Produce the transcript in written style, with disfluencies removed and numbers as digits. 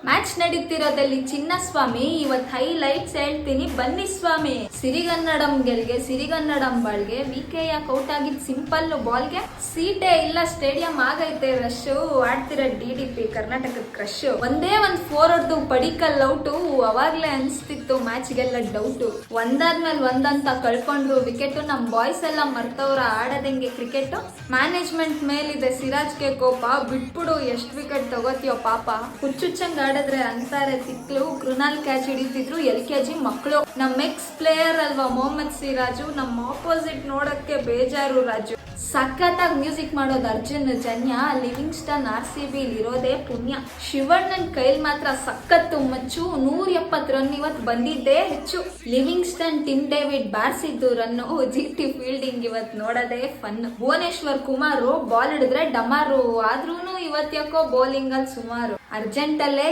Match ನಡೀತಿರೋದಲ್ಲಿ Chinnaswamy ಇವತ್ highlights ಹೇಳ್ತೀನಿ ಬನ್ನಿ ಸ್ವಾಮಿ. ಸಿರಿಗನ್ನಡಂ ಗೆಲ್ಗೆ ಸಿರಿಗನ್ನಡಂ ಬಾಳ್ಗೆ ವಿಕೆ ಯಾಕೆ ಔಟ್ ಆಗಿದ್ ಸಿಂಪಲ್ ಬಾಲ್ಗೆ. ಸೀಟೇ ಇಲ್ಲ, ಸ್ಟೇಡಿಯಂ ಆಗೈತೆ ರಶ್. ಆಡ್ತಿರೋ DDP ಕರ್ನಾಟಕದ ಕ್ರಶ್. ಒಂದೇ ಒಂದ್ 4 ಹೊಡೆದು ಪಡಿಕಲ್ ಔಟು. ಅವಾಗ್ಲೇ ಅನ್ಸ್ತಿತ್ತು ಮ್ಯಾಚ್ ಗೆಲ್ಲ ಡೌಟ್. ಒಂದಾದ್ಮೇಲೆ ಒಂದಂತ ಕಳ್ಕೊಂಡ್ರು ವಿಕೆಟ್. ನಮ್ ಬಾಯ್ಸ್ ಎಲ್ಲ ಮರ್ತವ್ರ ಆಡೋದಂಗೆ ಕ್ರಿಕೆಟ್. ಮ್ಯಾನೇಜ್ಮೆಂಟ್ ಮೇಲಿದೆ ಸಿರಾಜ್ಗೆ ಕೋಪ. ಬಿಟ್ಬಿಡು ಎಷ್ಟ್ ವಿಕೆಟ್ ತಗೋತಿಯೋ ಪಾಪ. ಹುಚ್ಚುಚ್ಚಂಗ್ ಆಡಿದ್ರೆ ಅಂತಾರೆ ತಿಕ್ಲು. ಕೃಣಾಲ್ ಕ್ಯಾಚ್ ಹಿಡಿತಿದ್ರು LKG ಮಕ್ಕಳು. ನಮ್ ಎಕ್ಸ್ ಪ್ಲೇಯರ್ ಅಲ್ವಾ ಮೊಹಮ್ಮದ್ ಸಿರಾಜು. ನಮ್ ಆಪೋಸಿಟ್ ನೋಡಕ್ಕೆ ಬೇಜಾರು ರಾಜು. ಸಖತ್ತಾಗಿ ಮ್ಯೂಸಿಕ್ ಮಾಡೋದು ಅರ್ಜುನ್ ಜನ್ಯ. ಲಿವಿಂಗ್ಸ್ಟನ್ RCB ಇರೋದೇ ಪುಣ್ಯ. ಶಿವಣ್ಣನ್ ಕೈಲ್ ಮಾತ್ರ ಸಖತ್ತು ಮಚ್ಚು. 170 ರನ್ ಇವತ್ ಬಂದಿದ್ದೇ ಹೆಚ್ಚು. ಲಿವಿಂಗ್ಸ್ಟನ್ ಟಿಮ್ ಡೇವಿಡ್ ಬಾರ್ಸಿದ್ದು ರನ್ನು. GT ಫೀಲ್ಡಿಂಗ್ ಇವತ್ ನೋಡೋದೇ ಫನ್. ಭುವನೇಶ್ವರ್ ಕುಮಾರ್ ಬಾಲ್ ಹಿಡಿದ್ರೆ ಡಮಾರು. ಆದ್ರೂನು ಇವತ್ ಯಾಕೋ ಬೌಲಿಂಗ್ ಅಲ್ಲಿ ಸುಮಾರು. ಅರ್ಜೆಂಟ್ ಅಲ್ಲೇ